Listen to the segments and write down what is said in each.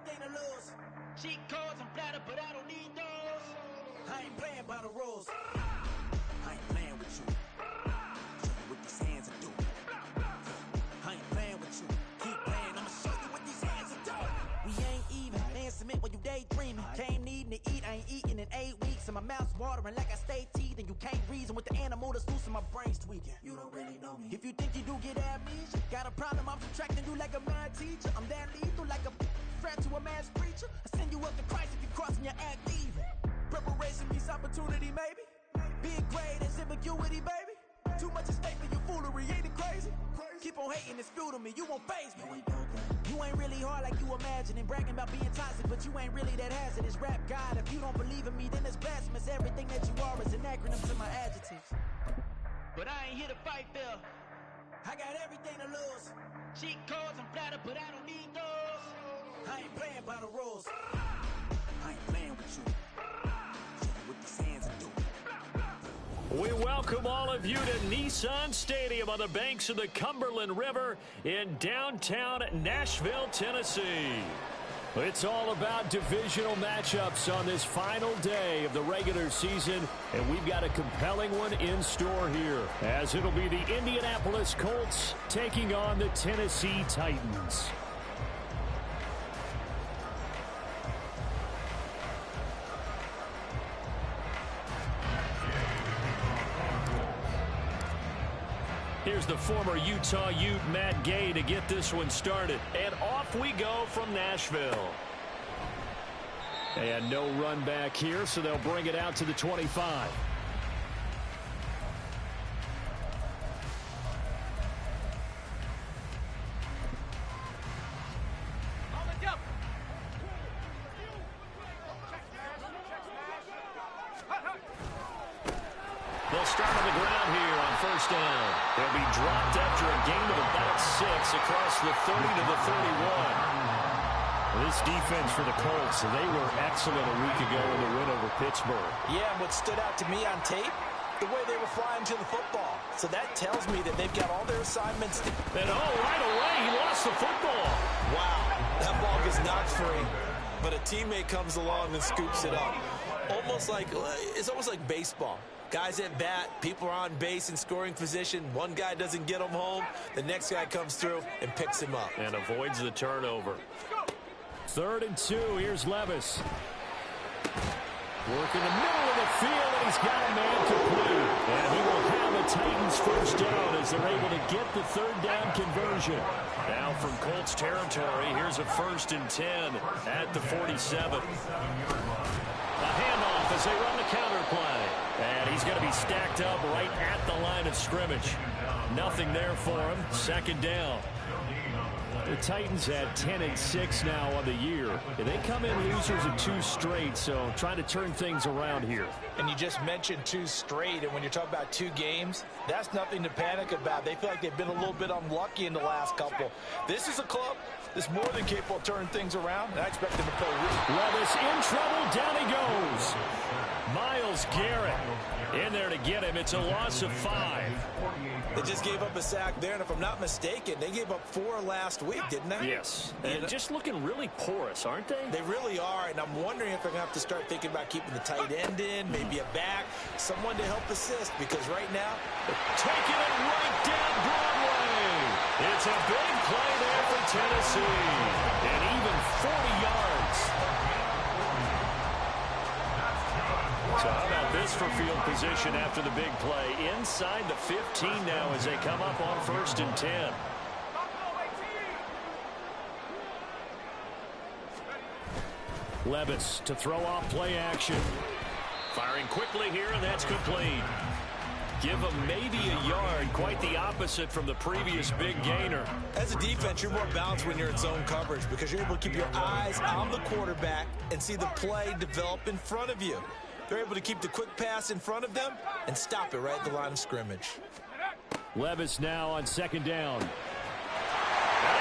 everything to lose. Cheat codes, I'm flattered, but I don't need those. I ain't playing by the rules. I ain't playing with you. Show you what these hands are doing. I ain't playing with you. Keep playing, I'ma show you what these hands are doing. We ain't even. Man, submit when you daydreaming. Came needing to eat, I ain't eating in 8 weeks. And my mouth's watering like I stay teeth. And you can't reason with the animal that's loose and my brain's tweaking. You don't really know me. If you think you do get amnesia, got a problem, I'm subtracting you like a mad teacher. I'm that lethal like a threat to a mass preacher. I send you up to Christ if you crossing your act even. Preparation means opportunity, maybe. Big grade is ambiguity, baby. Too much at stake for your foolery, ain't it crazy? Keep on hating, it's fuel to me, you won't faze me. You ain't really hard like you imagining. Bragging about being toxic, but you ain't really that hazardous. Rap God, if you don't believe in me, then it's blasphemous. Everything that you are is an acronym to my adjectives. But I ain't here to fight Phil. I got everything to lose. Cheat codes, I'm flattered, but I don't need those. I ain't playing by the rules. I ain't playing with you. Show you what these hands are doing. We welcome all of you to Nissan Stadium on the banks of the Cumberland River in downtown Nashville, Tennessee. It's all about divisional matchups on this final day of the regular season, and we've got a compelling one in store here, as it'll be the Indianapolis Colts taking on the Tennessee Titans. Here's the former Utah Ute, Matt Gay, to get this one started. And off we go from Nashville. And no run back here, so they'll bring it out to the 25. They'll start on the ground here on first down. They'll be dropped after a gain of about 6 across the 30 to the 31. This defense for the Colts, they were excellent a week ago in the win over Pittsburgh. Yeah, and what stood out to me on tape, the way they were flying to the football. So that tells me that they've got all their assignments. And right away, he lost the football. Wow, that ball gets knocked free, but a teammate comes along and scoops it up. It's almost like baseball. Guys at bat, people are on base in scoring position. One guy doesn't get him home. The next guy comes through and picks him up. And avoids the turnover. 3rd and 2. Here's Levis. Work in the middle of the field, and he's got a man complete. And he will have the Titans first down as they're able to get the 3rd down conversion. Now from Colts territory, here's a 1st and 10 at the 47. A handoff as they run the counter play. And he's going to be stacked up right at the line of scrimmage. Nothing there for him. 2nd down. The Titans at 10-6 now on the year. They come in losers of 2 straight, so trying to turn things around here. And you just mentioned 2 straight, and when you're talking about 2 games, that's nothing to panic about. They feel like they've been a little bit unlucky in the last couple. This is a club that's more than capable of turning things around, and I expect them to play really. Levis in trouble. Down he goes. Myles Garrett in there to get him. It's a loss of 5. They just gave up a sack there, and if I'm not mistaken, they gave up 4 last week, didn't they? Yes. And just looking really porous, aren't they? They really are, and I'm wondering if they're going to have to start thinking about keeping the tight end in, maybe a back, someone to help assist, because right now, taking it right down Broadway. It's a big play there for Tennessee, and even 40 yards. So how about this for field position after the big play? Inside the 15 now as they come up on 1st and 10. Levis to throw off play action. Firing quickly here, and that's complete. Give him maybe a yard, quite the opposite from the previous big gainer. As a defense, you're more balanced when you're in zone coverage because you're able to keep your eyes on the quarterback and see the play develop in front of you. They're able to keep the quick pass in front of them and stop it right at the line of scrimmage. Levis now on 2nd down. And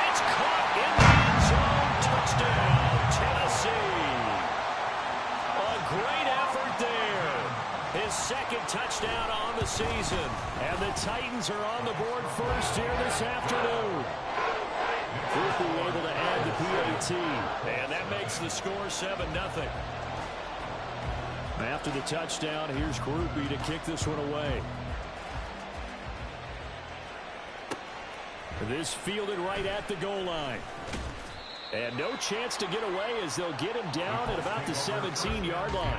it's caught in the end zone. Touchdown, Tennessee. A great effort there. His 2nd touchdown on the season. And the Titans are on the board first here this afternoon. Grupe able to add the PAT. And that makes the score 7-0. After the touchdown, here's Grupe to kick this one away. This fielded right at the goal line. And no chance to get away as they'll get him down at about the 17-yard line.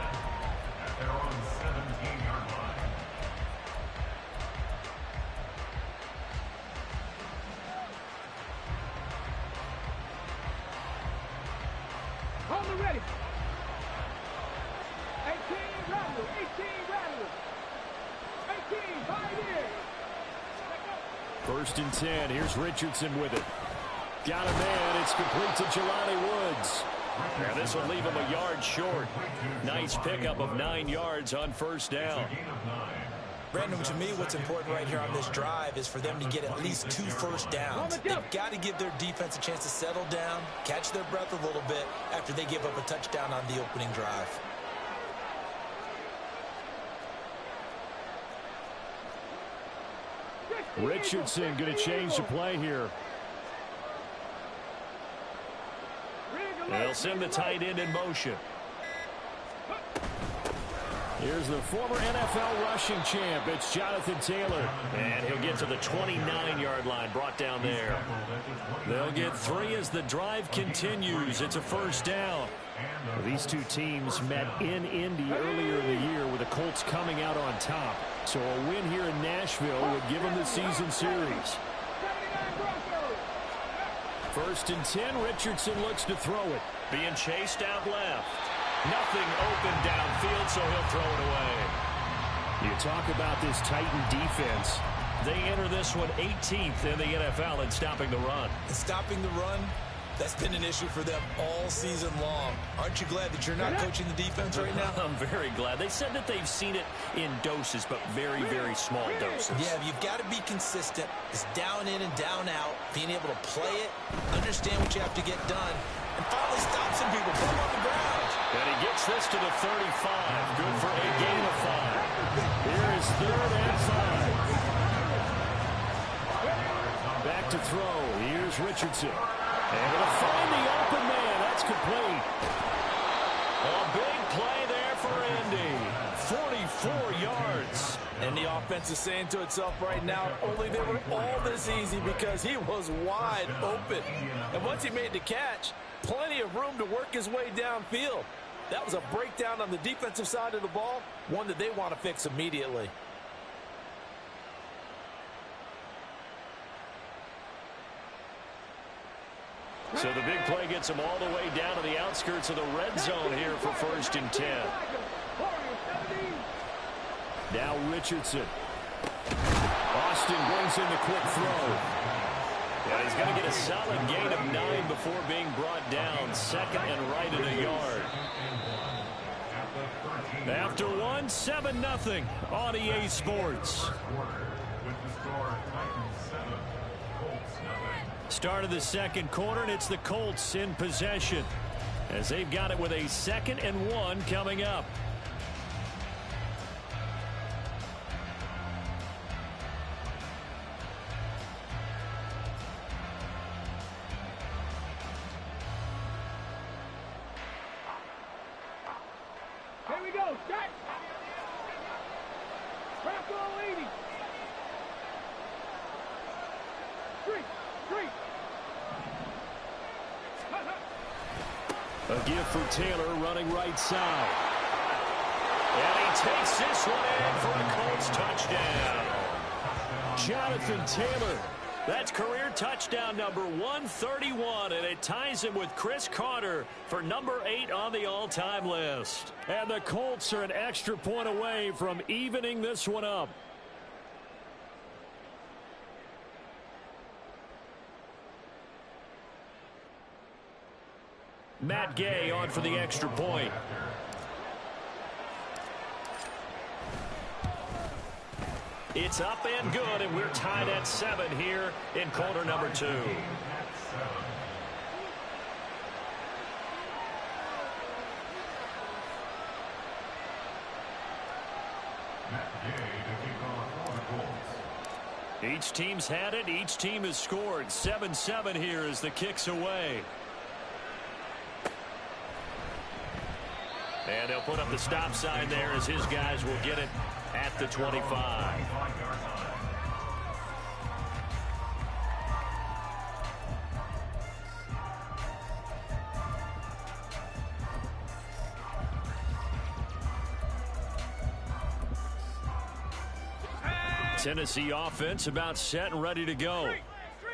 They're on the 17-yard line. Hold it ready. 18 Rattlers. 18 Rattlers. 18, 5 years. First and 10. Here's Richardson with it. Got a man. It's complete to Jelani Woods. Now this will leave him a yard short. Nice pickup of 9 yards on first down. Brandon, to me, what's important right here on this drive is for them to get at least 2 first downs. They've got to give their defense a chance to settle down, catch their breath a little bit after they give up a touchdown on the opening drive. Richardson going to change the play here. They'll send the tight end in motion. Here's the former NFL rushing champ. It's Jonathan Taylor. And he'll get to the 29-yard line, brought down there. They'll get 3 as the drive continues. It's a first down. These two teams met in Indy earlier in the year with the Colts coming out on top. So a win here in Nashville would give them the season series. First and 10, Richardson looks to throw it. Being chased out left. Nothing open downfield, so he'll throw it away. You talk about this Titan defense. They enter this one 18th in the NFL in stopping the run. And stopping the run, that's been an issue for them all season long. Aren't you glad that you're not coaching the defense right now? I'm very glad. They said that they've seen it in doses, but very, very small doses. Yeah, you've got to be consistent. It's down in and down out, being able to play it, understand what you have to get done, and finally stop some people, put them on the ground. And he gets this to the 35. Good for a gain of 5. Here is 3rd and 5. Back to throw. Here's Richardson. Able to find the open man. That's complete. A big play there for Indy. 44 yards. And the offense is saying to itself right now, only they were all this easy because he was wide open. And once he made the catch, plenty of room to work his way downfield. That was a breakdown on the defensive side of the ball, one that they want to fix immediately. So the big play gets him all the way down to the outskirts of the red zone here for first and 10. Now Richardson. Austin brings in the quick throw. Yeah, he's going to get a solid gain of 9 before being brought down. 2nd and right at a yard. After 1, 7-0 on EA Sports. Start of the second quarter, and it's the Colts in possession as they've got it with a 2nd and 1 coming up. Here we go, start. Bronco leading. 3. A gift for Taylor running right side. And he takes this one in for a Colts touchdown. Jonathan Taylor. That's career touchdown number 131, and it ties him with Chris Carter for number 8 on the all-time list. And the Colts are an extra point away from evening this one up. Matt Gay on for the extra point. It's up and good, and we're tied at 7 here in quarter number 2. Each team's had it. Each team has scored. 7-7 here as the kick's away. And they'll put up the stop sign there as his guys will get it at the 25. Tennessee offense about set and ready to go.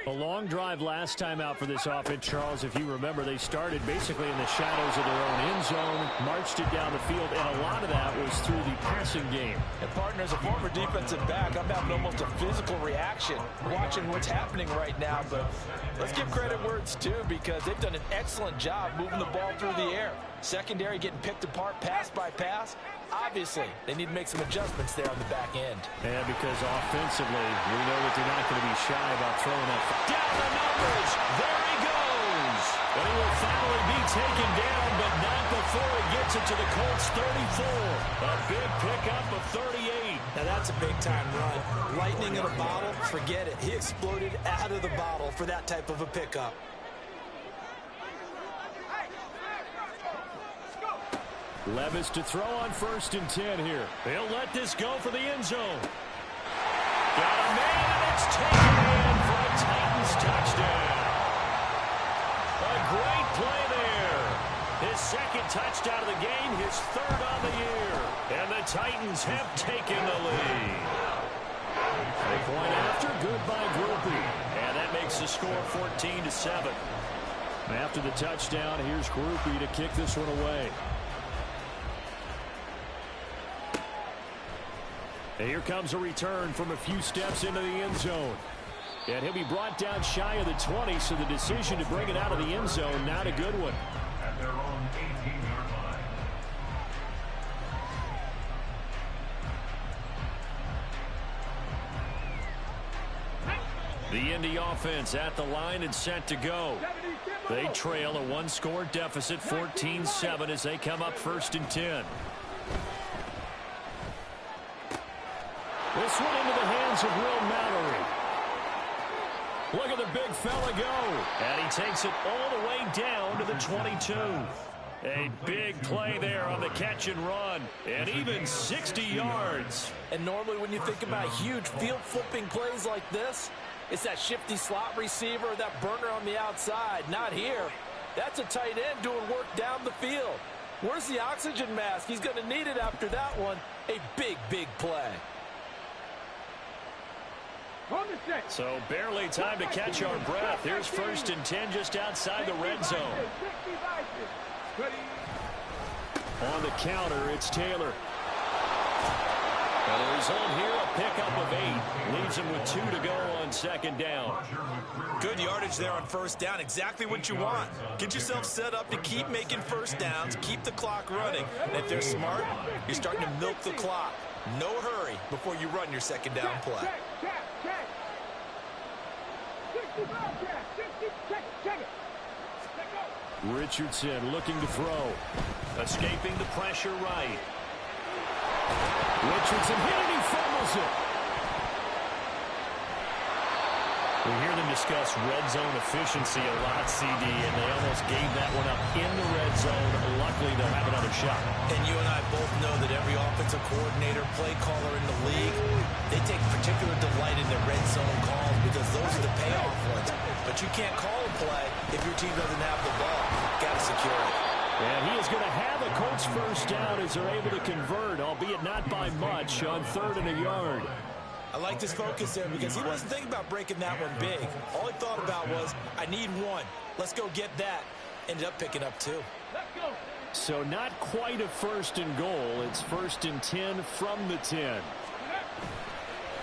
A long drive last time out for this offense, Charles. If you remember, they started basically in the shadows of their own end zone, marched it down the field, and a lot of that was through the passing game. And partner, as a former defensive back, I'm having almost a physical reaction watching what's happening right now. But let's give credit where it's due, because they've done an excellent job moving the ball through the air. Secondary getting picked apart pass by pass. Obviously, they need to make some adjustments there on the back end. And because offensively, we know that they're not going to be shy about throwing that. Down the numbers. There he goes. And he will finally be taken down, but not before he gets it to the Colts 34. A big pickup of 38. Now that's a big-time run. Lightning in a bottle, forget it. He exploded out of the bottle for that type of a pickup. Levis to throw on 1st and 10 here. He'll let this go for the end zone. Got a man, and it's taken in for a Titans touchdown. A great play there. His 2nd touchdown of the game, his 3rd on the year. And the Titans have taken the lead. A point after, good by Grupe. And that makes the score 14-7. After the touchdown, here's Grupe to kick this one away. And here comes a return from a few steps into the end zone. And he'll be brought down shy of the 20, so the decision to bring it out of the end zone, not a good one. At their own 18-yard line. The Indy offense at the line and set to go. They trail a 1-score deficit, 14-7, as they come up 1st and 10. This one into the hands of Will Mallory. Look at the big fella go. And he takes it all the way down to the 22. A big play there on the catch and run. And even 60 yards. And normally when you think about huge field-flipping plays like this, it's that shifty slot receiver, that burner on the outside. Not here. That's a tight end doing work down the field. Where's the oxygen mask? He's going to need it after that one. A big, big play. So barely time to catch our breath. Here's 1st and 10 just outside the red zone. On the counter, it's Taylor. And the result here, a pickup of 8. Leaves him with 2 to go on 2nd down. Good yardage there on 1st down. Exactly what you want. Get yourself set up to keep making 1st downs, keep the clock running. And if they're smart, you're starting to milk the clock. No hurry before you run your 2nd down play. Richardson looking to throw. Escaping the pressure right. Richardson hit and he fumbles it. We hear them discuss red zone efficiency a lot, CD, and they almost gave that one up in the red zone. Luckily, they'll have another shot. And you and I both know that every offensive coordinator, play caller in the league, they take particular delight in their red zone calls because those are the payoff ones. But you can't call a play if your team doesn't have the ball. Got to secure it. And he is going to have a Colts 1st down as they're able to convert, albeit not by much, on 3rd and a yard. I liked his focus there because he wasn't thinking about breaking that one big. All he thought about was, I need 1. Let's go get that. Ended up picking up 2. So not quite a 1st and goal. It's 1st and 10 from the 10.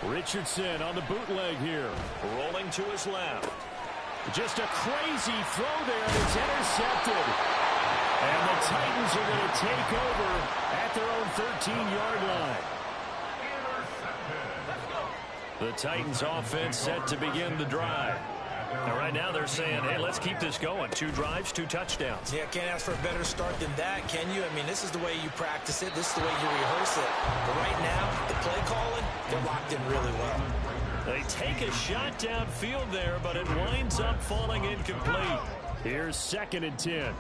Richardson on the bootleg here. Rolling to his left. Just a crazy throw there, and it's intercepted. And the Titans are going to take over at their own 13-yard line. The Titans offense set to begin the drive. And right now they're saying, hey, let's keep this going. 2 drives, 2 touchdowns. Yeah, can't ask for a better start than that, can you? I mean, this is the way you practice it. This is the way you rehearse it. But right now, the play calling, they're locked in really well. They take a shot downfield there, but it winds up falling incomplete. Here's 2nd and 10.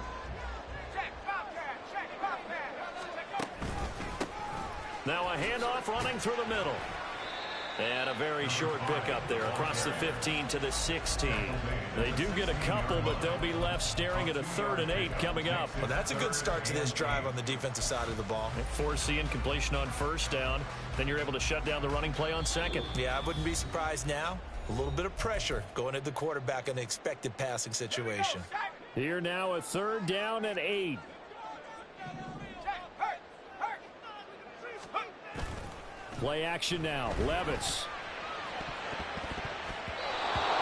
Now a handoff running through the middle. And a very short pickup there across the 15 to the 16. They do get a couple, but they'll be left staring at a 3rd and 8 coming up. Well, that's a good start to this drive on the defensive side of the ball. Force the incompletion on 1st down. Then you're able to shut down the running play on 2nd. Yeah, I wouldn't be surprised now. A little bit of pressure going at the quarterback in an expected passing situation. Here now a 3rd down and 8. Play action now. Levis.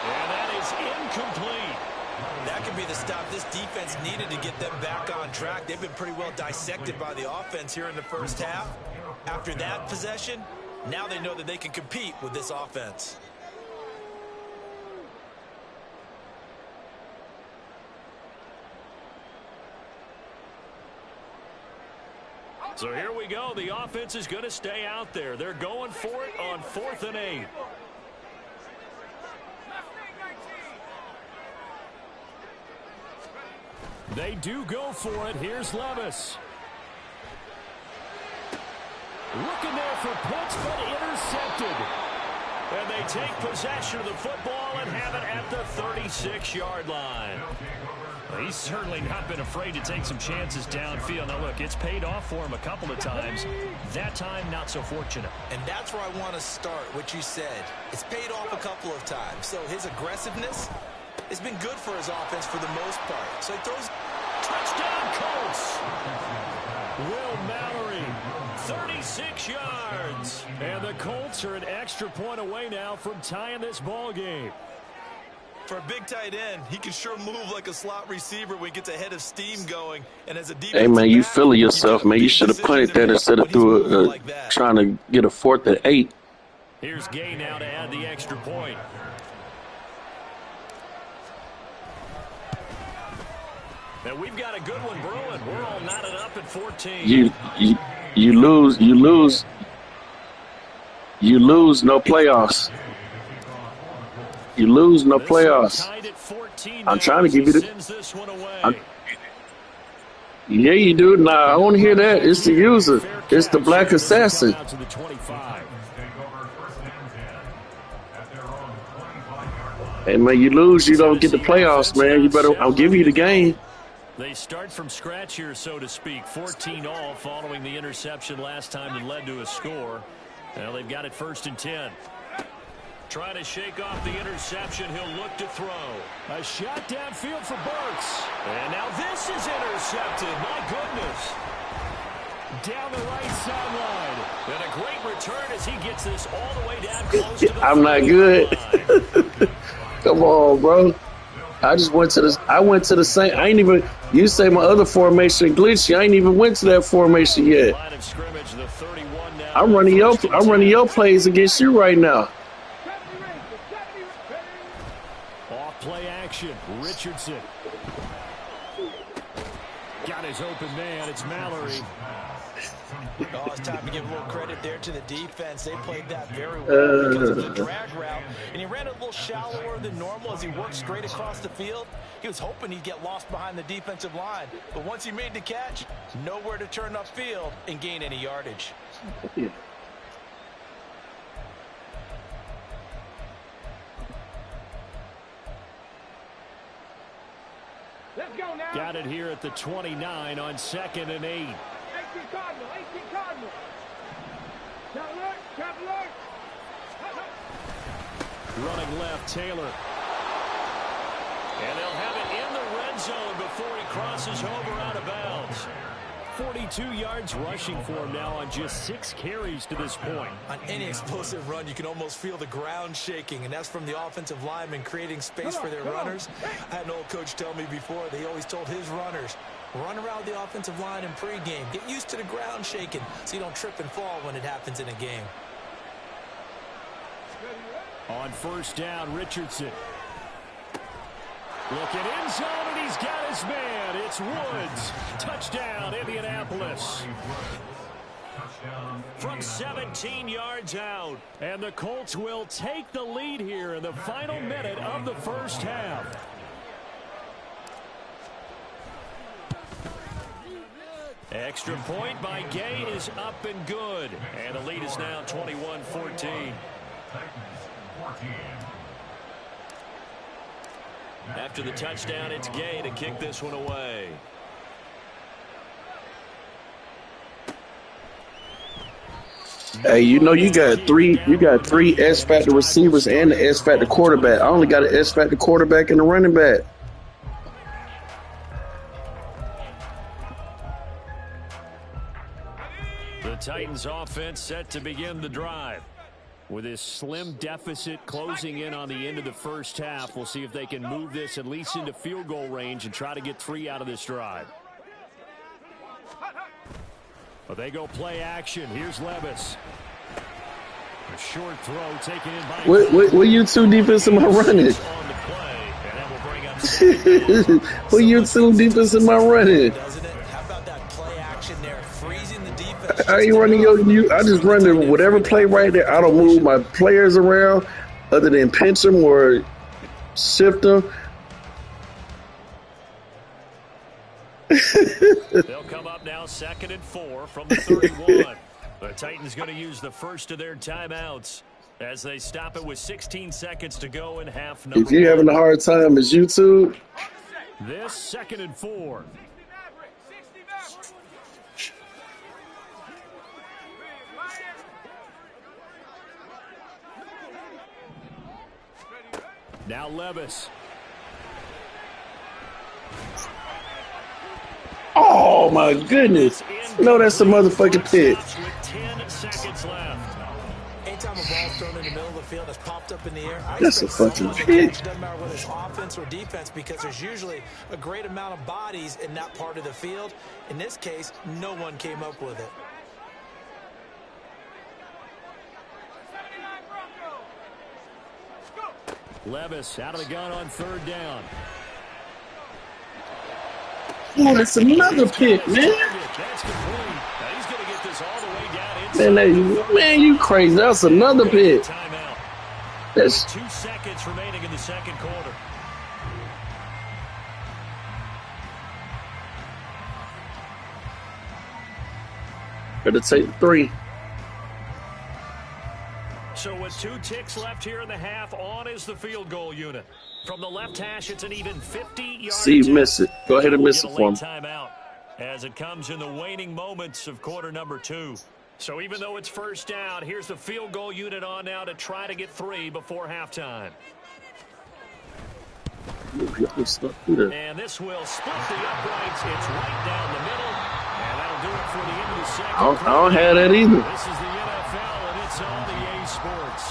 And that is incomplete. That could be the stop this defense needed to get them back on track. They've been pretty well dissected by the offense here in the 1st half. After that possession, now they know that they can compete with this offense. So here we go. The offense is going to stay out there. They're going for it on 4th and 8. They do go for it. Here's Levis. Looking there for Pitts, but intercepted. And they take possession of the football and have it at the 36-yard line. He's certainly not been afraid to take some chances downfield. Now, look, it's paid off for him a couple of times. That time, not so fortunate. And that's where I want to start, what you said. It's paid off a couple of times. So his aggressiveness has been good for his offense for the most part. So he throws... Touchdown, Colts! Will Mallory, 36 yards. And the Colts are an extra point away now from tying this ball game. For a big tight end, he can sure move like a slot receiver when he gets a head of steam going. And as a defensive Hey, man, you back, feeling yourself, man. You should have punted that instead of trying to get a 4th and 8. Here's Gay now to add the extra point. And we've got a good one brewing. We're all knotted up at 14. You lose no playoffs. You lose no playoffs. I'm trying to give you the. Yeah, you do. Nah, I want to hear that. It's the user. It's the black assassin. Hey, man, you lose, you don't get the playoffs, man. You better. I'll give you the game. They start from scratch here, so to speak. 14-all following the interception last time that led to a score. Well, they've got it 1st and 10. Trying to shake off the interception. He'll look to throw. A shot downfield for Burks. And now this is intercepted. My goodness. Down the right sideline. And a great return as he gets this all the way down close to the I'm not good. Come on, bro. I went to the same. I ain't even. You say my other formation glitchy. I ain't even went to that formation yet. I'm running your plays against you right now. Off play action. Richardson got his open man. It's Mallory. Oh, it's time to give a little credit there to the defense. They played that very well because of the drag route. And he ran a little shallower than normal as he worked straight across the field. He was hoping he'd get lost behind the defensive line. But once he made the catch, nowhere to turn upfield and gain any yardage. Yeah. Let's go now. Got it here at the 29 on 2nd and 8. 18 Cardinal, 18 Cardinal. Trap alert. Running left, Taylor. And they'll have it in the red zone before he crosses over out of bounds. 42 yards rushing for him now on just 6 carries to this point. On any explosive run, you can almost feel the ground shaking, and that's from the offensive linemen creating space for their runners. I had an old coach tell me before, they always told his runners, run around the offensive line in pregame. Get used to the ground shaking so you don't trip and fall when it happens in a game. On 1st down, Richardson. Looking in zone, and he's got his man. It's Woods. Touchdown, Indianapolis. From 17 yards out. And the Colts will take the lead here in the final minute of the first half. Extra point by Gay is up and good. And the lead is now 21-14. After the touchdown, it's Gay to kick this one away. Hey, you know you got three S factor receivers and the S factor quarterback. I only got an S factor quarterback and a running back. The Titans offense set to begin the drive. With this slim deficit closing in on the end of the first half, we'll see if they can move this at least into field goal range and try to get 3 out of this drive. But they go play action. Here's Levis. A short throw taken in by... What you two defense am I running? What you two defense am I running? How you running I just run the whatever play right there. I don't move my players around other than pinch them or shift them. They'll come up now 2nd and 4 from the 31. The Titans going to use the first of their timeouts as they stop it with 16 seconds to go in half number 1. If you're having a hard time as YouTube. This 2nd and 4. Now Levis. Oh my goodness. No, that's a motherfucking pick. With 10 seconds left. Anytime a ball's thrown in the middle of the field that's popped up in the air, that's a fucking pick. Doesn't matter whether it's offense or defense because there's usually a great amount of bodies in that part of the field. In this case, no one came up with it. Levis out of the gun on 3rd down. Oh, that's another pick, man. That's complete. Now he's going to get this all the way down inside. Man, you crazy. That's another pick. Timeout. That's 2 seconds remaining in the second quarter. Better take 3. So with 2 ticks left here in the half, on is the field goal unit. From the left hash, it's an even 50-yard. See, miss it. Go ahead and miss it for him. Timeout as it comes in the waning moments of quarter number 2. So even though it's first down, here's the field goal unit on now to try to get 3 before halftime. And this will split the uprights. It's right down the middle. And that'll do it for the end of the second. I don't have that either. This is the NFL, and it's on the A Sports.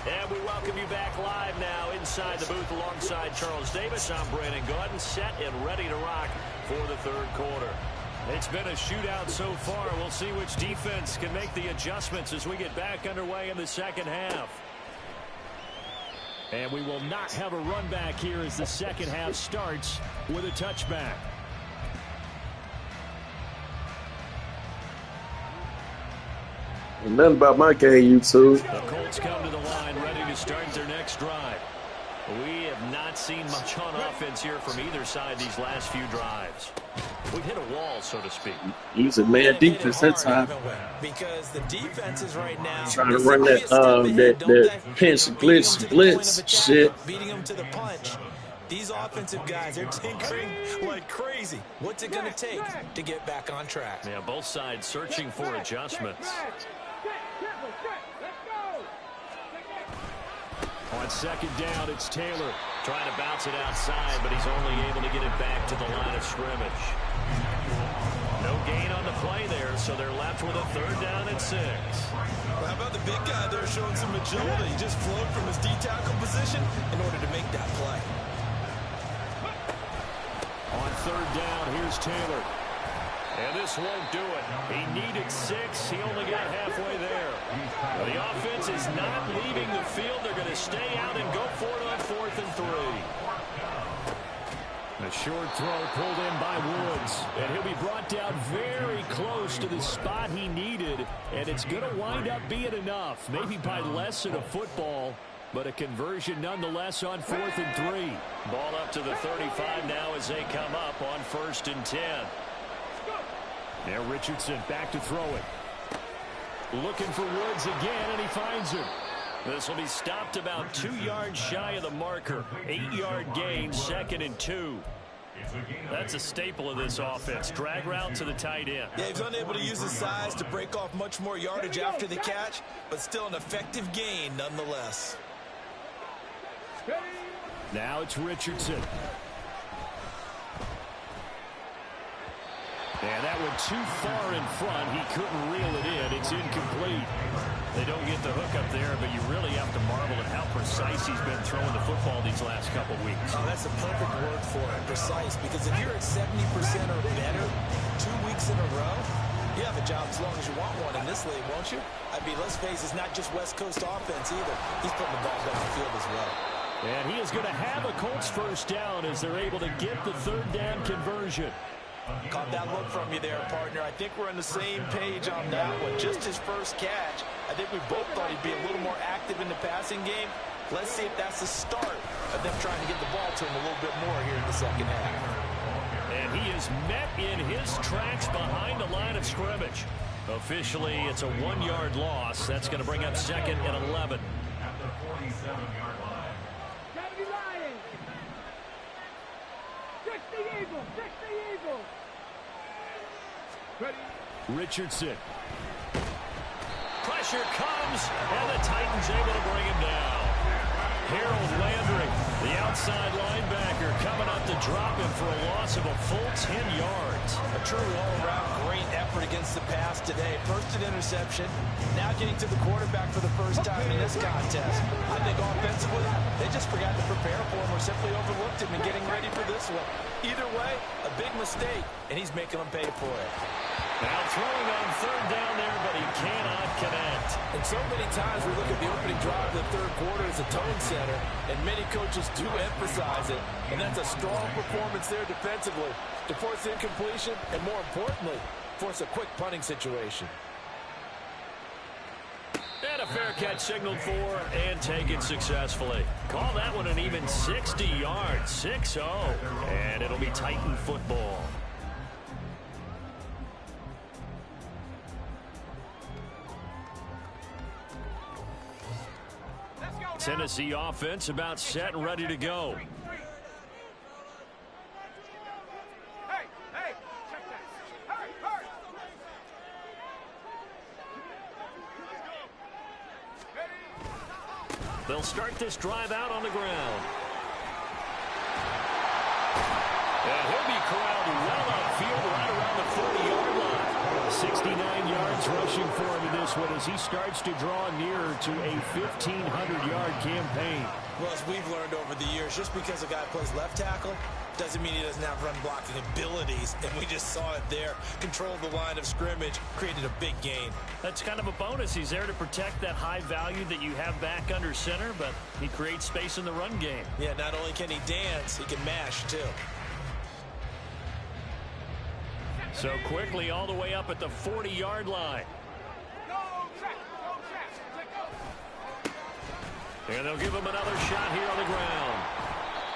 And we welcome you back live now inside the booth alongside Charles Davis. I'm Brandon Gaudin, set and ready to rock for the third quarter. It's been a shootout so far. We'll see which defense can make the adjustments as we get back underway in the second half. And we will not have a run back here as the second half starts with a touchback. Nothing about my game, YouTube. The Colts come to the line ready to start their next drive. We have not seen much on offense here from either side these last few drives. We've hit a wall, so to speak. Using man defense that time. Because the defense is right now trying to run that pinch blitz shit. Beating them to the punch. These offensive guys, they're tinkering like crazy. What's it going to take to get back on track? Yeah, both sides searching for adjustments. On second down, it's Taylor trying to bounce it outside, but he's only able to get it back to the line of scrimmage. No gain on the play there, so they're left with a 3rd down and 6. Well, how about the big guy there showing some agility? He just flowed from his D-tackle position in order to make that play. On 3rd down, here's Taylor. And this won't do it. He needed 6. He only got halfway there. The offense is not leaving the field. They're going to stay out and go for it on 4th and 3. A short throw pulled in by Woods. And he'll be brought down very close to the spot he needed. And it's going to wind up being enough. Maybe by less than a football. But a conversion nonetheless on 4th and 3. Ball up to the 35 now as they come up on 1st and 10. Now Richardson back to throw it. Looking for Woods again, and he finds him. This will be stopped about 2 yards shy of the marker. 8-yard gain, 2nd and 2. That's a staple of this offense. Drag route to the tight end. Yeah, he's unable to use his size to break off much more yardage after the catch, but still an effective gain nonetheless. Now it's Richardson. And that went too far in front. He couldn't reel it in. It's incomplete. They don't get the hook up there, but you really have to marvel at how precise he's been throwing the football these last couple weeks. Oh, that's a perfect word for it, precise, because if you're at 70% or better 2 weeks in a row, you have a job as long as you want one in this league, won't you? I mean, let's face it, it's not just West Coast offense either. He's putting the ball down the field as well. And he is going to have a Colts first down as they're able to get the 3rd down conversion. Caught that look from you there, partner. I think we're on the same page on that one. Just his first catch. I think we both thought he'd be a little more active in the passing game. Let's see if that's the start of them trying to get the ball to him a little bit more here in the second half. And he is met in his tracks behind the line of scrimmage. Officially, it's a 1-yard loss. That's going to bring up 2nd and 11. At the 47-yard line. Kennedy Lions. 60 Eagles. 60 Eagles. Ready. Richardson. Pressure comes, and the Titans able to bring him down. Harold Landry, the outside linebacker, coming up to drop him for a loss of a full 10 yards. A true all-around great effort against the pass today. First an interception, now getting to the quarterback for the first time in this contest. I think offensively, they just forgot to prepare for him or simply overlooked him in getting ready for this one. Either way, a big mistake, and he's making them pay for it. Now throwing on 3rd down there, but he cannot connect. And so many times we look at the opening drive of the 3rd quarter as a tone setter, and many coaches do emphasize it. And that's a strong performance there defensively to force incompletion and, more importantly, force a quick punting situation. And a fair catch signaled for and taken successfully. Call that one an even 60 yards, 6-0. And it'll be Titan football. Tennessee offense about set and ready to go. Hey, check that. Hurry. They'll start this drive out on the ground. And he'll be corralled well upfield right around the 40-yard line. 69 yards rushing for him in this one as he starts to draw nearer to a 1,500-yard campaign. Well, as we've learned over the years, just because a guy plays left tackle doesn't mean he doesn't have run blocking abilities, and we just saw it there. Controlled the line of scrimmage, created a big gain. That's kind of a bonus. He's there to protect that high value that you have back under center, but he creates space in the run game. Yeah, not only can he dance, he can mash, too. So quickly all the way up at the 40-yard line. Go check. And they'll give him another shot here on the ground.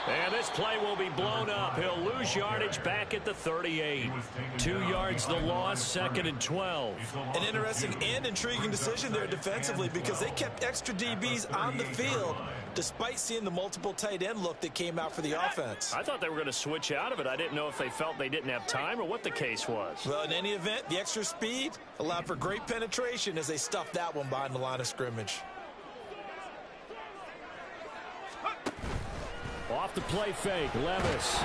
And this play will be blown up. He'll lose yardage back at the 38. 2 yards the loss, 2nd and 12. An interesting and intriguing decision there defensively because they kept extra DBs on the field despite seeing the multiple tight end look that came out for the offense. I thought they were going to switch out of it. I didn't know if they felt they didn't have time or what the case was. Well, in any event, the extra speed allowed for great penetration as they stuffed that one behind the line of scrimmage. Off the play fake, Levis.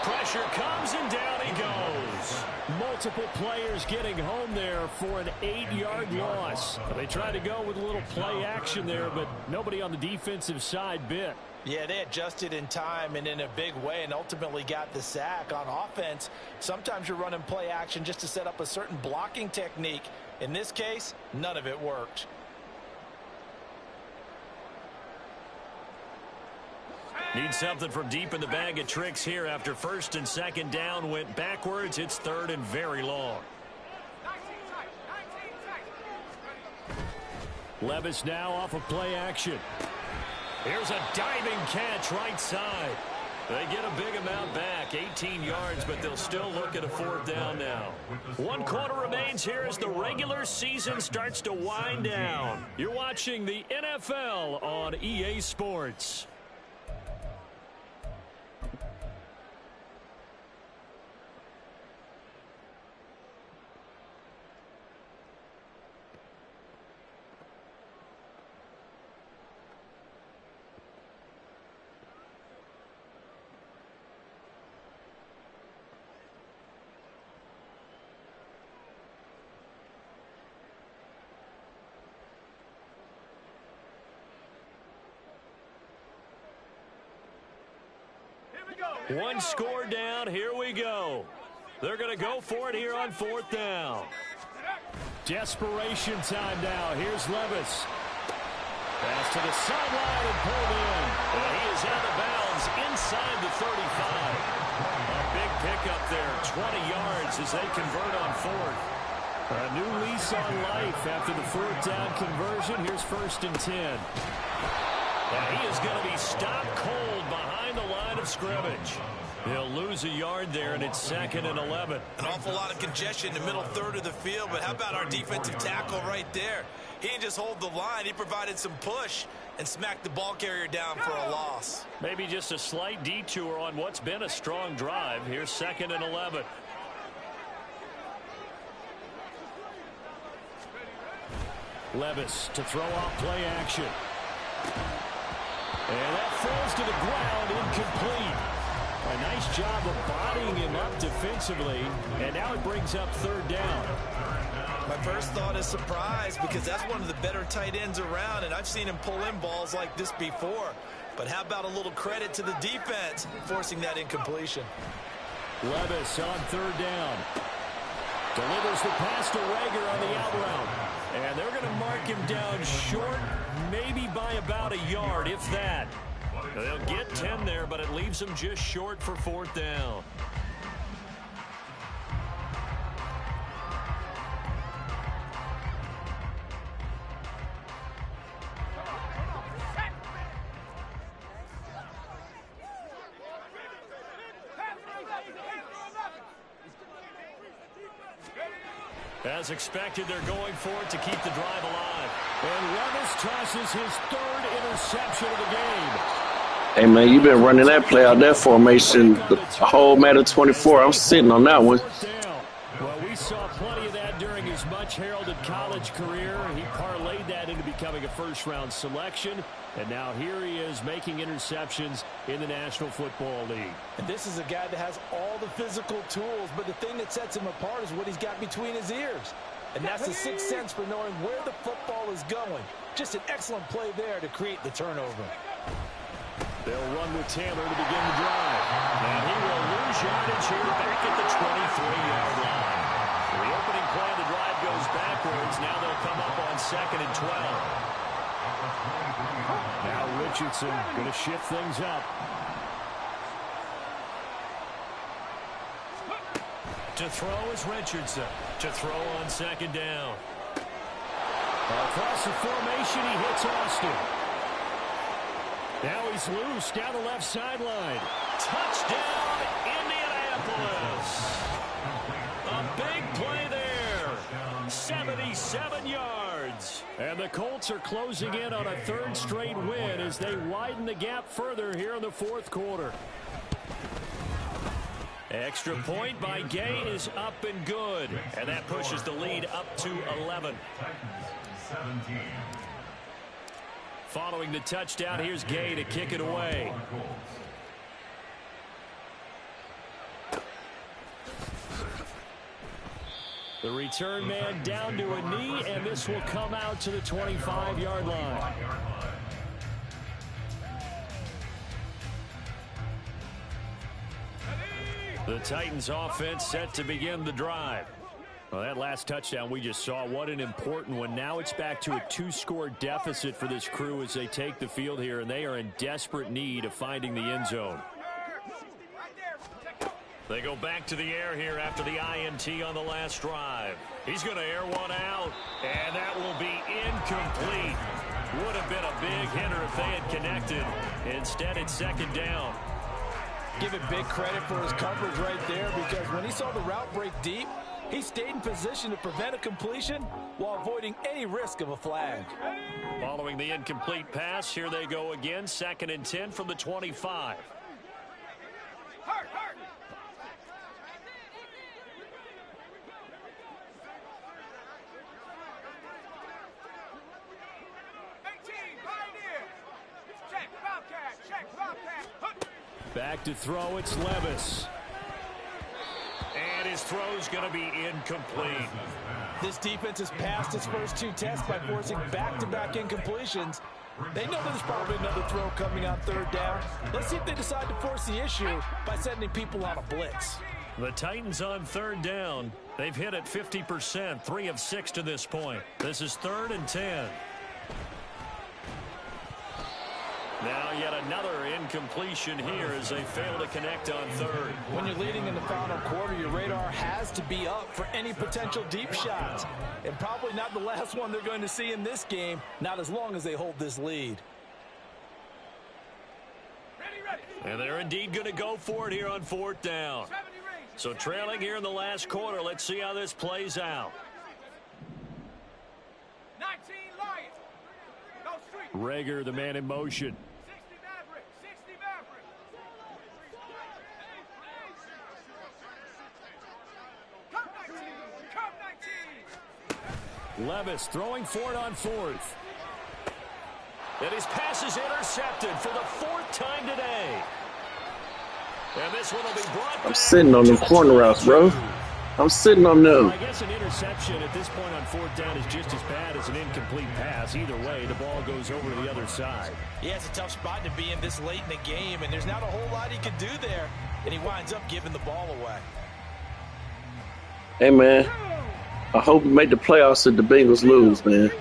Pressure comes, and down he goes. Multiple players getting home there for an 8-yard loss. They tried to go with a little play action there, but nobody on the defensive side bit. Yeah, they adjusted in time and in a big way and ultimately got the sack. On offense, sometimes you're running play action just to set up a certain blocking technique. In this case, none of it worked. Need something from deep in the bag of tricks here after first and second down went backwards. It's third and very long. Levis now off of play action. Here's a diving catch right side. They get a big amount back, 18 yards, but they'll still look at a fourth down now. 1 quarter remains here as the regular season starts to wind down. You're watching the NFL on EA Sports. One score down. Here we go. They're going to go for it here on fourth down. Desperation time now. Here's Levis. Pass to the sideline and pulled in. And he is out of bounds inside the 35. A big pickup there, 20 yards as they convert on fourth. A new lease on life after the fourth down conversion. Here's first and 10. And he is going to be stopped cold behind the line of scrimmage. He'll lose a yard there, and it's second and 11. An awful lot of congestion in the middle third of the field, but how about our defensive tackle right there? He didn't just hold the line. He provided some push and smacked the ball carrier down for a loss. Maybe just a slight detour on what's been a strong drive. Here's second and 11. Levis to throw off play action. And that falls to the ground, incomplete. A nice job of bodying him up defensively, and now it brings up third down. My first thought is surprise because that's one of the better tight ends around, and I've seen him pull in balls like this before. But how about a little credit to the defense forcing that incompletion? Levis on third down. Delivers the pass to Reagor on the out route. And they're going to mark him down short, maybe by about a yard, if that. They'll get 10 there, but it leaves them just short for fourth down. As expected, they're going for it to keep the drive alive. And Levis tosses his third interception of the game. Hey, man, you've been running that play out, that formation, the whole matter 24. I'm sitting on that one. Well, we saw plenty of that during his much-heralded college career. He parlayed that into becoming a first-round selection. And now here he is making interceptions in the National Football League. And this is a guy that has all the physical tools, but the thing that sets him apart is what he's got between his ears. And that's the sixth sense for knowing where the football is going. Just an excellent play there to create the turnover. They'll run with Taylor to begin the drive. And he will lose yardage here back at the 23-yard line. The opening play of the drive goes backwards. Now they'll come up on second and 12. Now Richardson going to shift things up. To throw is Richardson. To throw on second down. Across the formation, he hits Austin. Now he's loose down the left sideline. Touchdown, Indianapolis. A big play there. 77 yards. And the Colts are closing in on a third straight win as they widen the gap further here in the fourth quarter. Extra point by Gay is up and good. And that pushes the lead up to 11. Following the touchdown, here's Gay to kick it away. The return man down to a knee, and this will come out to the 25-yard line. The Titans offense set to begin the drive. Well, that last touchdown we just saw, what an important one. Now it's back to a 2-score deficit for this crew as they take the field here, and they are in desperate need of finding the end zone. They go back to the air here after the INT on the last drive. He's going to air one out, and that will be incomplete. Would have been a big hitter if they had connected. Instead, it's second down. Give it big credit for his coverage right there, because when he saw the route break deep, he stayed in position to prevent a completion while avoiding any risk of a flag. Following the incomplete pass, here they go again. 2nd and 10 from the 25. Back to throw, it's Levis. And his throw's going to be incomplete. This defense has passed its first 2 tests by forcing back-to-back incompletions. They know there's probably another throw coming on 3rd down. Let's see if they decide to force the issue by sending people on a blitz. The Titans on 3rd down. They've hit it 50%, 3 of 6 to this point. This is 3rd and 10. Now yet another incompletion here as they fail to connect on 3rd. When you're leading in the final quarter, your radar has to be up for any potential deep shots. And probably not the last one they're going to see in this game, not as long as they hold this lead. And they're indeed going to go for it here on 4th down. So trailing here in the last quarter, let's see how this plays out. 19 Lions. No street. Rager, the man in motion. 60 Maverick. 60 Maverick. Come 19. Come 19. Levis throwing for it on 4th. And his pass is intercepted for the 4th time today. And this one will be brought back. I'm sitting on them corner routes, bro. I'm sitting on them. I guess an interception at this point on 4th down is just as bad as an incomplete pass. Either way, the ball goes over to the other side. Yeah, it's a tough spot to be in this late in the game, and there's not a whole lot he can do there, and he winds up giving the ball away. Hey, man, I hope we make the playoffs if the Bengals lose, man.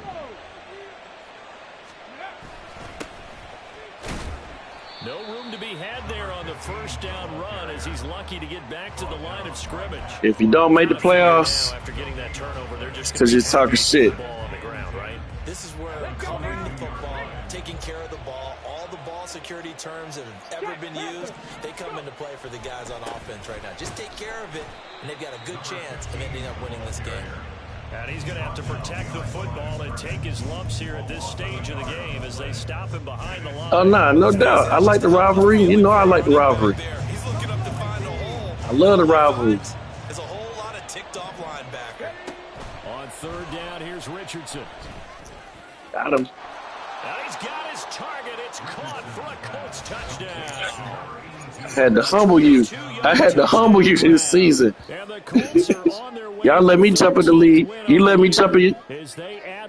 No room to be had there on the 1st down run as he's lucky to get back to the line of scrimmage. If you don't make the playoffs, after getting that turnover, they're just because you're talking shit. ball on the ground, right? This is where covering the football, taking care of the ball, all the ball security terms that have ever been used, they come into play for the guys on offense right now. Just take care of it, and they've got a good chance of ending up winning this game. And he's going to have to protect the football and take his lumps here at this stage of the game as they stop him behind the line. Oh, nah, no doubt. I like the rivalry. You know I like the rivalry. He's looking up to find a hole. I love the rivalry. There's a whole lot of ticked-off linebacker. On 3rd down, here's Richardson. Got him. Now he's got his target. It's caught for a Colts touchdown. I had to humble you. I had to humble you this season. And the Colts are on their way. Y'all let me jump in the lead. You let me jump in.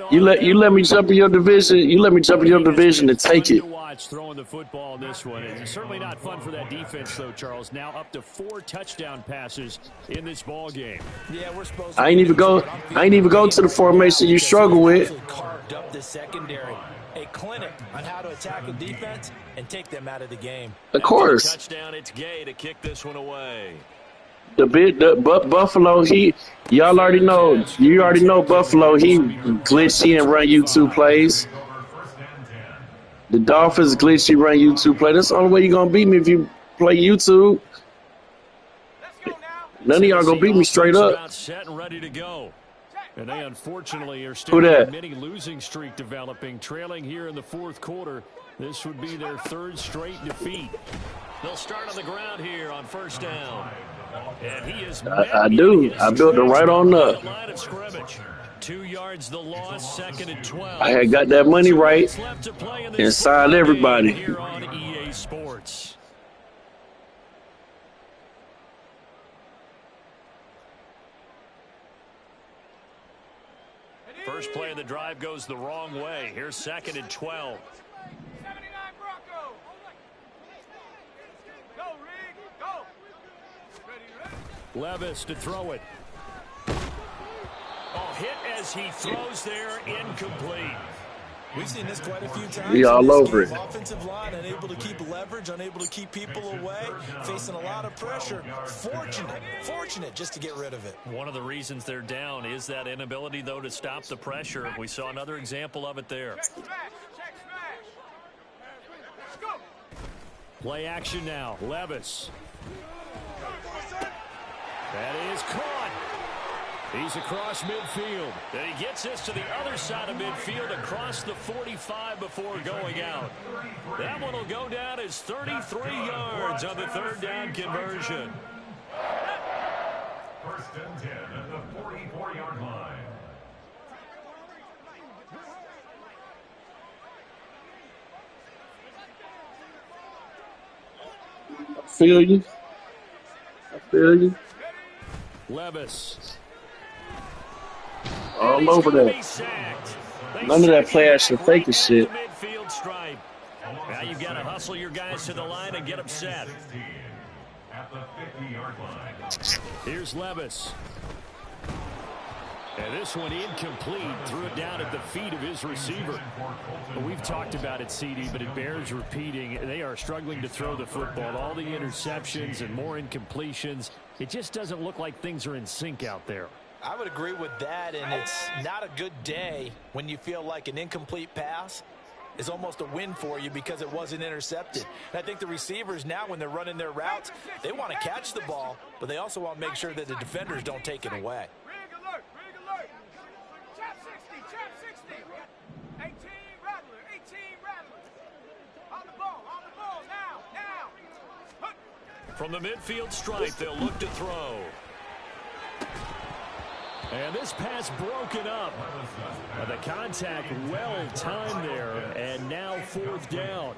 You let me jump in your division. You let me jump in your division and take it. Throwing the football in this one. It's certainly not fun for that defense, though, Charles. Now up to 4 touchdown passes in this ball game. Yeah, we're supposed I ain't even go to the formation you struggle with. Carved up the secondary. A clinic on how to attack a defense and take them out of the game. Of course. Touchdown, it's Gay to kick this one away. Buffalo, y'all already know. You already know Buffalo. He glitchy and run YouTube plays. The Dolphins glitchy run YouTube play. That's the only way you're gonna beat me if you play YouTube. None of y'all gonna beat me straight up. Set and ready to go. And they unfortunately are still in a mini losing streak developing, trailing here in the 4th quarter. This would be their 3rd straight defeat. They'll start on the ground here on 1st down. And he is I do. I built it right on up. Line of scrimmage. 2 yards the loss, 2nd and 12. I had got that money right inside everybody. Here on EA Sports. first play of the drive goes the wrong way. Here's 2nd and 12. 79 Bronco. Go, Rig. Go. Ready. Levis to throw it. Oh, hit as he throws there, incomplete. We've seen this quite a few times. He all over it. Offensive line unable to keep leverage, unable to keep people away, facing a lot of pressure. Fortunate just to get rid of it. One of the reasons they're down is that inability, though, to stop the pressure. We saw another example of it there. Check smash. Let's go. Play action now. Levis. That is caught. He's across midfield. And he gets this to the other side of midfield across the 45 before going out. That one will go down as 33 yards on the 3rd down conversion. 1st and 10 at the 44-yard line. I feel you. Levis. All over that. None of that play action faking shit. Now you've got to hustle your guys to the line and get them set. At the 50-yard line. Here's Levis. And this one incomplete. Threw it down at the feet of his receiver. Well, we've talked about it, CD, but it bears repeating. They are struggling to throw the football. All the interceptions and more incompletions. It just doesn't look like things are in sync out there. I would agree with that, and it's not a good day when you feel like an incomplete pass is almost a win for you because it wasn't intercepted. And I think the receivers now, when they're running their routes, they want to catch the ball, but they also want to make sure that the defenders don't take it away. Rig alert. Chap 60. 18 Rattler. On the ball, now. From the midfield stripe, they'll look to throw. And this pass broken up. The contact well timed there, and now 4th down.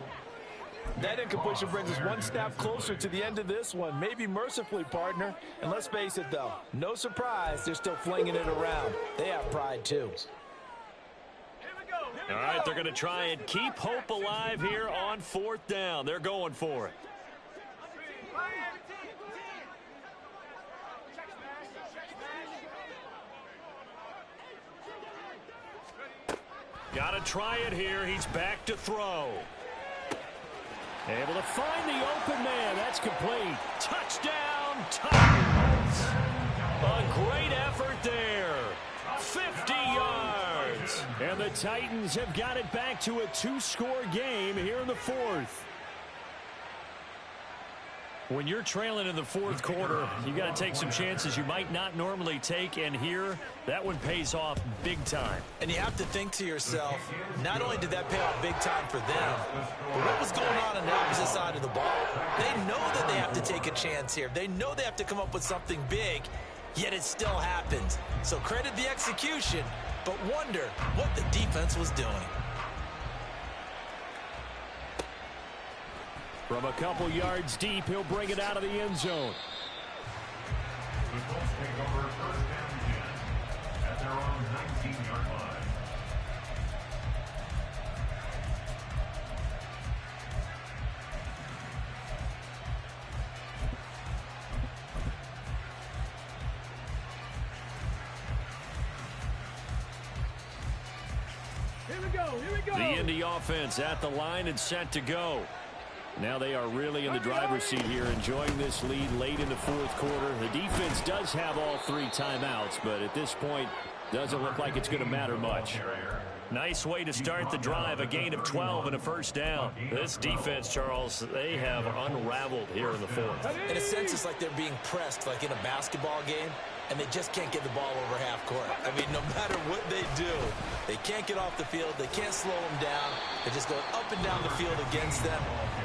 That incompletion brings us one step closer to the end of this one. Maybe mercifully, partner. And let's face it, though, no surprise, they're still flinging it around. They have pride, too. All right, they're going to try and keep hope alive here on 4th down. They're going for it. Got to try it here. He's back to throw. Able to find the open man. That's complete. Touchdown, Titans. A great effort there. 50 yards. And the Titans have got it back to a 2-score game here in the 4th. When you're trailing in the 4th quarter, you got to take some chances you might not normally take, and here, that one pays off big time. And you have to think to yourself, not only did that pay off big time for them, but what was going on the opposite side of the ball? They know that they have to take a chance here. They know they have to come up with something big, yet it still happens. So credit the execution, but wonder what the defense was doing. From a couple yards deep, he'll bring it out of the end zone. The Colts take over 1st and 10 at their own 19-yard line. Here we go. The Indy offense at the line and set to go. Now they are really in the driver's seat here, enjoying this lead late in the 4th quarter. The defense does have all 3 timeouts, but at this point, doesn't look like it's going to matter much. Nice way to start the drive, a gain of 12 and a 1st down. This defense, Charles, they have unraveled here in the 4th. In a sense, it's like they're being pressed like in a basketball game, and they just can't get the ball over half court. I mean, no matter what they do, they can't get off the field. They can't slow them down. They're just going up and down the field against them.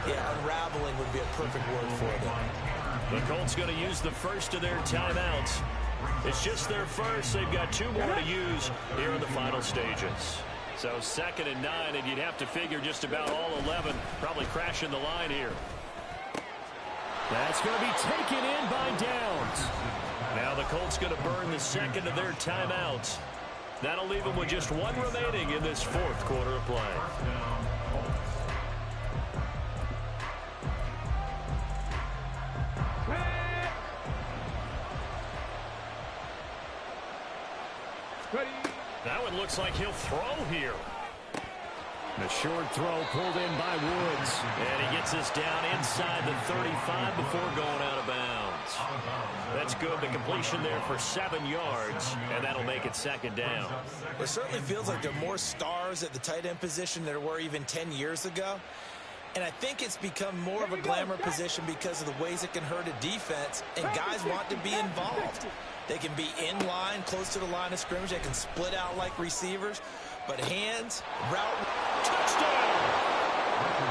Yeah, unraveling would be a perfect word for them. The Colts going to use the first of their timeouts. It's just their first. They've got 2 more to use here in the final stages. So 2nd and 9, and you'd have to figure just about all 11 probably crashing the line here. That's going to be taken in by Downs. Now the Colts going to burn the 2nd of their timeouts. That'll leave them with just one remaining in this fourth quarter of play. That one looks like he'll throw here. The short throw pulled in by Woods. And he gets this down inside the 35 before going out of bounds. That's good. The completion there for 7 yards, and that'll make it second down. It certainly feels like there are more stars at the tight end position than there were even 10 years ago. And I think it's become more of a glamour position because of the ways it can hurt a defense, and guys want to be involved. They can be in line, close to the line of scrimmage. They can split out like receivers. But hands, route, touchdown!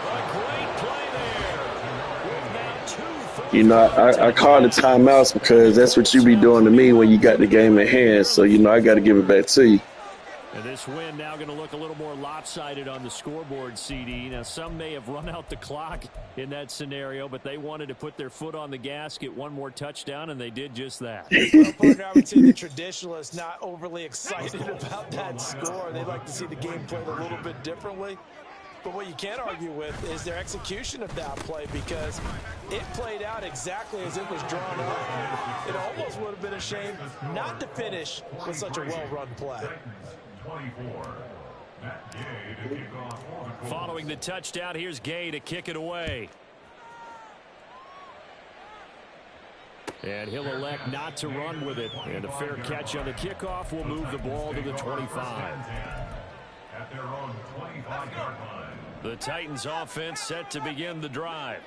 A great play there. With now 2 You know, I call the timeouts because that's what you be doing to me when you got the game in hand. So, you know, I got to give it back to you. And this win now going to look a little more lopsided on the scoreboard, CD. Now, some may have run out the clock in that scenario, but they wanted to put their foot on the gas, get one more touchdown, and they did just that. Well, partner, I would say the traditionalists not overly excited about that score. They'd like to see the game played a little bit differently. But what you can't argue with is their execution of that play, because it played out exactly as it was drawn up. It almost would have been a shame not to finish with such a well-run play. Following the touchdown, here's Gay to kick it away. And he'll elect not to run with it. And a fair catch on the kickoff will move the ball to the 25. The Titans offense set to begin the drive.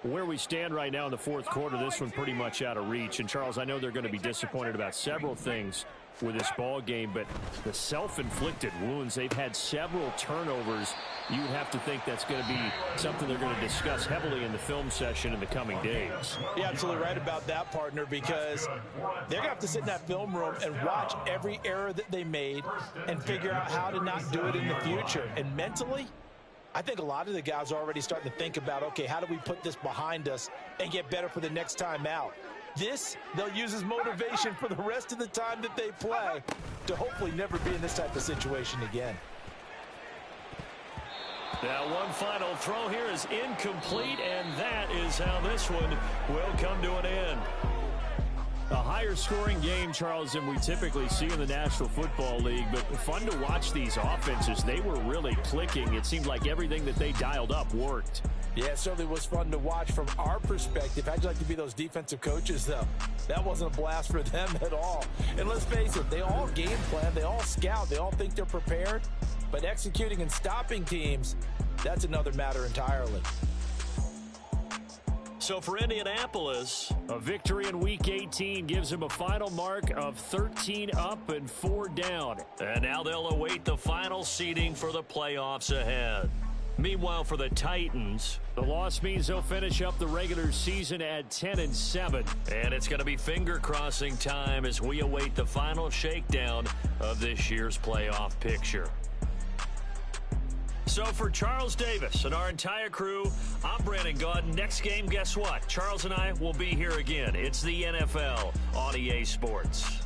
Where we stand right now in the fourth quarter, this one pretty much out of reach. And, Charles, I know they're going to be disappointed about several things with this ball game, but the self-inflicted wounds, they've had several turnovers. You would have to think that's going to be something they're going to discuss heavily in the film session in the coming days. You're absolutely right about that, partner, because they're going to have to sit in that film room and watch every error that they made and figure out how to not do it in the future. And mentally, I think a lot of the guys are already starting to think about, okay, how do we put this behind us and get better for the next time out? This, they'll use as motivation for the rest of the time that they play to hopefully never be in this type of situation again. Now, one final throw here is incomplete, and that is how this one will come to an end. A higher scoring game, Charles, than we typically see in the National Football League, but fun to watch these offenses. They were really clicking. It seemed like everything that they dialed up worked. Yeah, it certainly was fun to watch from our perspective. How'd you like to be those defensive coaches, though? That wasn't a blast for them at all. And let's face it, they all game plan, they all scout, they all think they're prepared. But executing and stopping teams, that's another matter entirely. So for Indianapolis, a victory in Week 18 gives them a final mark of 13 up and 4 down. And now they'll await the final seeding for the playoffs ahead. Meanwhile, for the Titans, the loss means they'll finish up the regular season at 10-7. And it's going to be finger-crossing time as we await the final shakedown of this year's playoff picture. So for Charles Davis and our entire crew, I'm Brandon Gaudin. Next game, guess what? Charles and I will be here again. It's the NFL on EA Sports.